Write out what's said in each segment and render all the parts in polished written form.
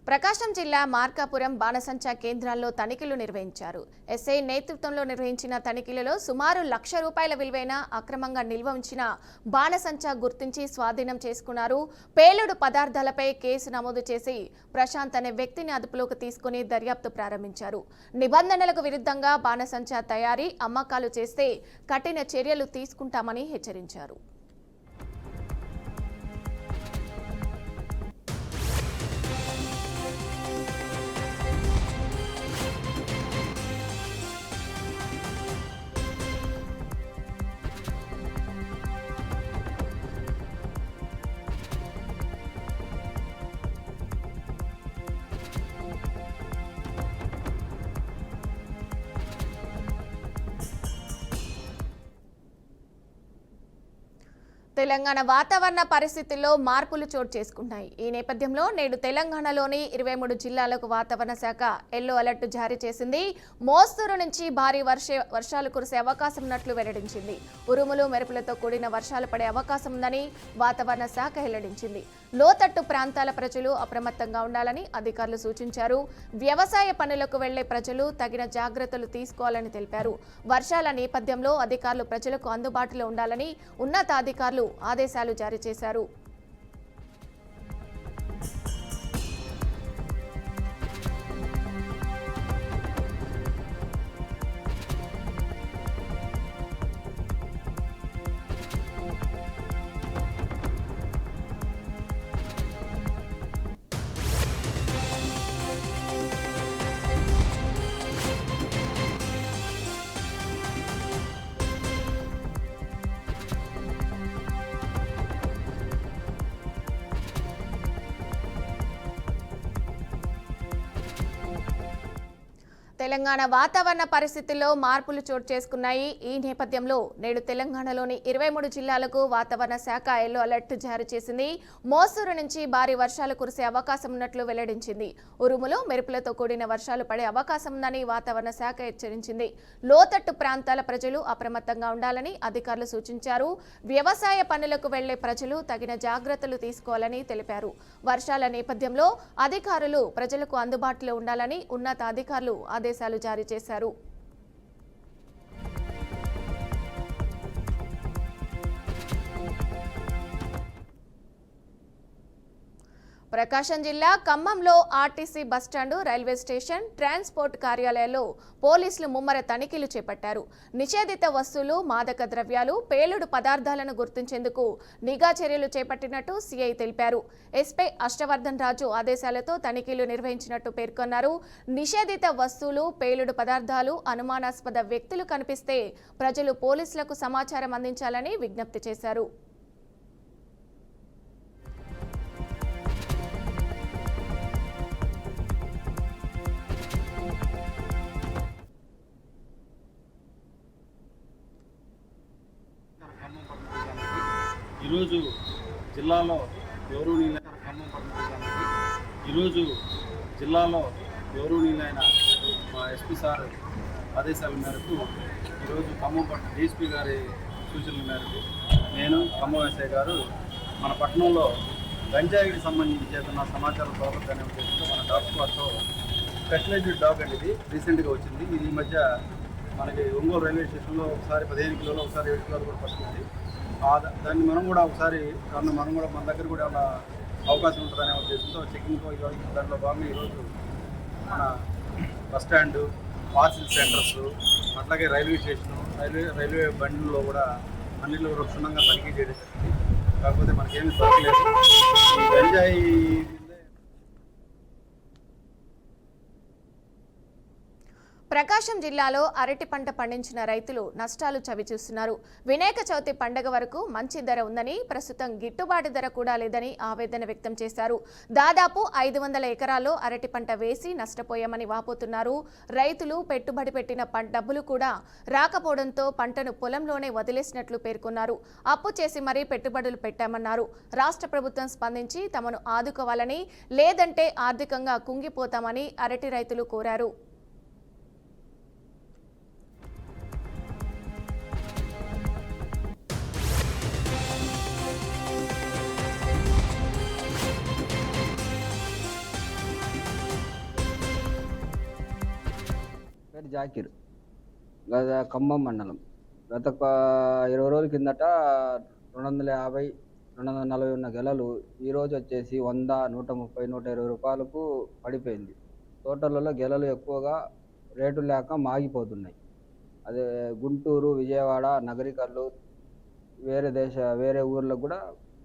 ప్రకాశం జిల్లా మార్కాపురం బాణసంచా కేంద్రాల్లో తనిఖీలు నిర్వహించారు. ఎస్ఐ నేతృత్వంలో నిర్వహించిన తనిఖీలలో సుమారు ₹1,00,000 విలువైన అక్రమంగా నిల్వ ఉంచిన బాణసంచా గుర్తించి స్వాధీనం చేసుకున్నారు. పేలుడు పదార్థాలపై కేసు నమోదు చేసి ప్రశాంత్ అనే వ్యక్తిని అదుపులోకి తీసుకుని దర్యాప్తు ప్రారంభించారు. నిబంధనలకు విరుద్ధంగా బాణసంచా తయారీ, అమ్మకాలు చేస్తే కఠిన చర్యలు తీసుకుంటామని హెచ్చరించారు. తెలంగాణ వాతావరణ పరిస్థితుల్లో మార్పులు చోటు చేసుకుంటాయి. ఈ నేపథ్యంలో నేడు తెలంగాణలోని 23 జిల్లాలకు వాతావరణ శాఖ ఎల్లో అలర్ట్ జారీ చేసింది. మోస్తరు నుంచి భారీ వర్షాలు కురిసే అవకాశం ఉన్నట్లు వెల్లడించింది. ఉరుములు మెరుపులతో కూడిన వర్షాలు పడే అవకాశం ఉందని వాతావరణ శాఖ వెల్లడించింది. లోతట్టు ప్రాంతాల ప్రజలు అప్రమత్తంగా ఉండాలని అధికారులు సూచించారు. వ్యవసాయ పనులకు వెళ్లే ప్రజలు తగిన జాగ్రత్తలు తీసుకోవాలని తెలిపారు. వర్షాల నేపథ్యంలో అధికారులు ప్రజలకు అందుబాటులో ఉండాలని ఉన్నతాధికారులు ఆదేశాలు జారీ చేశారు. తెలంగాణ వాతావరణ పరిస్థితుల్లో మార్పులు చోటు చేసుకున్నాయి. ఈ నేపథ్యంలో నేడు తెలంగాణలోని 23 జిల్లాలకు వాతావరణ శాఖ ఎల్లో అలర్ట్ జారీ చేసింది. మోస్తరు నుంచి భారీ వర్షాలు కురిసే అవకాశం ఉన్నట్లు వెల్లడించింది. ఉరుములు మెరుపులతో కూడిన వర్షాలు పడే అవకాశం ఉందని వాతావరణ శాఖ హెచ్చరించింది. లోతట్టు ప్రాంతాల ప్రజలు అప్రమత్తంగా ఉండాలని అధికారులు సూచించారు. వ్యవసాయ పనులకు వెళ్లే ప్రజలు తగిన జాగ్రత్తలు తీసుకోవాలని తెలిపారు. వర్షాల నేపథ్యంలో అధికారులు ప్రజలకు అందుబాటులో ఉండాలని ఉన్నతాధికారులు ఆదేశాలు జారీ చేశారు. ప్రకాశం జిల్లా ఖమ్మంలో RTC bus stand, railway station, transport కార్యాలయాల్లో పోలీసులు ముమ్మర తనిఖీలు చేపట్టారు. నిషేధిత వస్తువులు, మాదక ద్రవ్యాలు, పేలుడు పదార్థాలను గుర్తించేందుకు నిఘా చర్యలు చేపట్టినట్టు సీఐ తెలిపారు. ఎస్పీ అష్టవర్ధన్ రాజు ఆదేశాలతో తనిఖీలు నిర్వహించినట్టు పేర్కొన్నారు. నిషేధిత వస్తువులు, పేలుడు పదార్థాలు, అనుమానాస్పద వ్యక్తులు కనిపిస్తే ప్రజలు పోలీసులకు సమాచారం అందించాలని విజ్ఞప్తి చేశారు. ఈరోజు జిల్లాలో గౌరవనీయులైన మా ఎస్పీ సార్ ఆదేశాల మేరకు ఈరోజు ఖమ్మం పట్టణ డీఎస్పీ గారి సూచనల మేరకు నేను ఖమ్మం ఎస్ఐ గారు మన పట్టణంలో గంజాయికి సంబంధించి చేస్తున్న సమాచారం దొరకగానే ఉద్దేశంతో మన డాగ్ స్క్వాడ్తో స్పెషలైజ్డ్ డాగ్ అండి ఇది రీసెంట్గా వచ్చింది. ఇది ఈ మధ్య మనకి ఒంగోలు రైల్వే స్టేషన్లో ఒకసారి 15 కిలోలు, ఒకసారి 7 కిలోలు కూడా పట్టుకుంది. దాన్ని మనం కూడా ఒకసారి మన దగ్గర కూడా ఏమైనా అవకాశం ఉంటుందనే ఉద్దేశంతో చెకింగ్తో దాంట్లో భాగంగా ఈరోజు మన బస్ స్టాండు, పార్సిల్ సెంటర్స్, అట్లాగే రైల్వే స్టేషను, రైల్వే బండ్లలో కూడా అన్నింటిలో కూడా క్షుణ్ణంగా తనిఖీ చేయడం జరిగింది. కాకపోతే మనకేమీ దొరకలేదు. ఈ గంజాయి ప్రకాశం జిల్లాలో అరటి పంట పండించిన రైతులు నష్టాలు చవిచూస్తున్నారు. వినాయక చవితి పండగ వరకు మంచి ధర ఉందని, ప్రస్తుతం గిట్టుబాటు ధర కూడా లేదని ఆవేదన వ్యక్తం చేశారు. దాదాపు 500 ఎకరాల్లో అరటి పంట వేసి నష్టపోయామని వాపోతున్నారు. రైతులు పెట్టుబడి పెట్టిన డబ్బులు కూడా రాకపోవడంతో పంటను పొలంలోనే వదిలేసినట్లు పేర్కొన్నారు. అప్పు చేసి మరీ పెట్టుబడులు పెట్టామన్నారు. రాష్ట్ర ప్రభుత్వం స్పందించి తమను ఆదుకోవాలని, లేదంటే ఆర్థికంగా కుంగిపోతామని అరటి రైతులు కోరారు. జాకిర్ ఖమ్మం మండలం. గత 20 రోజుల కిందట 250, 240 ఉన్న గెలలు ఈరోజు వచ్చేసి 100, 130, 120 రూపాయలకు పడిపోయింది. తోటలలో గెలలు ఎక్కువగా రేటు లేక మాగిపోతున్నాయి. అదే గుంటూరు, విజయవాడ, నగరికల్లు, వేరే ఊర్లకు కూడా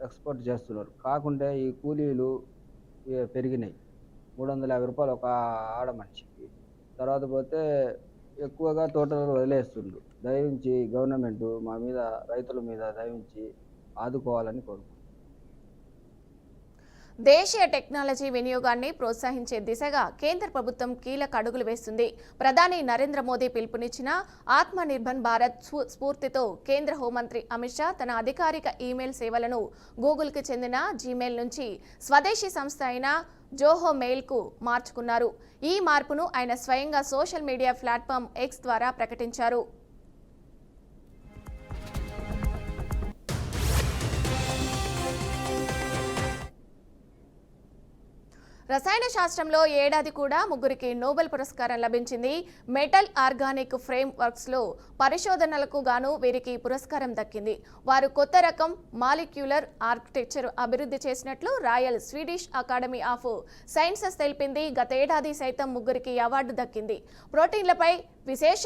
ఎక్స్పోర్ట్ చేస్తున్నారు. కాకుంటే ఈ కూలీలు పెరిగినాయి. 350 రూపాయలు ఒక ఆడ మనిషికి. తర్వాత పోతే ఎక్కువగా తోటలు వదిలేస్తుండ్రు. దయవించి గవర్నమెంట్ మా మీద, రైతుల మీద దయవించి ఆదుకోవాలని కోరుకుంటున్నాను. దేశీయ టెక్నాలజీ వినియోగాన్ని ప్రోత్సహించే దిశగా కేంద్ర ప్రభుత్వం కీలక అడుగులు వేస్తుంది. ప్రధాని నరేంద్ర మోదీ పిలుపునిచ్చిన ఆత్మ నిర్భర్ భారత్ స్ఫూర్తితో కేంద్ర హోంమంత్రి అమిత్ షా తన అధికారిక ఈమెయిల్ సేవలను గూగుల్కి చెందిన జీమెయిల్ నుంచి స్వదేశీ సంస్థ అయిన జోహో మెయిల్కు మార్చుకున్నారు. ఈ మార్పును ఆయన స్వయంగా సోషల్ మీడియా ప్లాట్ఫామ్ ఎక్స్ ద్వారా ప్రకటించారు. రసాయన శాస్త్రంలో ఏడాది కూడా ముగ్గురికి నోబెల్ పురస్కారం లభించింది. మెటల్ ఆర్గానిక్ ఫ్రేమ్ వర్క్స్లో పరిశోధనలకు గాను వీరికి పురస్కారం దక్కింది. వారు కొత్త రకం మాలిక్యులర్ ఆర్కిటెక్చర్ అభివృద్ధి చేసినట్లు royal Swedish academy of sciences తెలిపింది. గతేడాది సైతం ముగ్గురికి అవార్డు దక్కింది. ప్రోటీన్లపై విశేష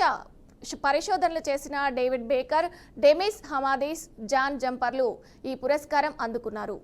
పరిశోధనలు చేసిన డేవిడ్ బేకర్, డెమిస్ హమాదీస్, జాన్ జంపర్లు ఈ పురస్కారం అందుకున్నారు.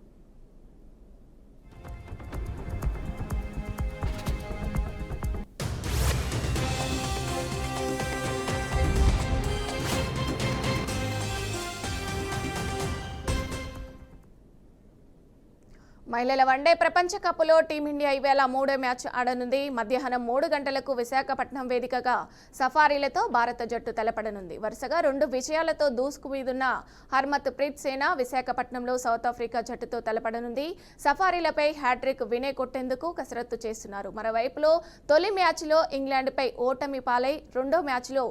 మహిళల వన్డే ప్రపంచ కప్లో టీమిండియా ఇవాళ 3వ మ్యాచ్ ఆడనుంది. మధ్యాహ్నం 3 గంటలకు విశాఖపట్నం వేదికగా సఫారీలతో భారత జట్టు తలపడనుంది. వరుసగా 2 విజయాలతో దూసుకుమీదున్న హర్మత్ ప్రీత్ సేన విశాఖపట్నంలో సౌత్ ఆఫ్రికా జట్టుతో తలపడనుంది. సఫారీలపై హ్యాట్రిక్ వినే కొట్టేందుకు కసరత్తు చేస్తున్నారు. మరోవైపులో తొలి మ్యాచ్లో ఇంగ్లాండ్పై ఓటమి పాలై 2వ మ్యాచ్లో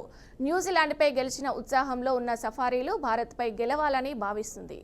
న్యూజిలాండ్పై గెలిచిన ఉత్సాహంలో ఉన్న సఫారీలు భారత్పై గెలవాలని భావిస్తుంది.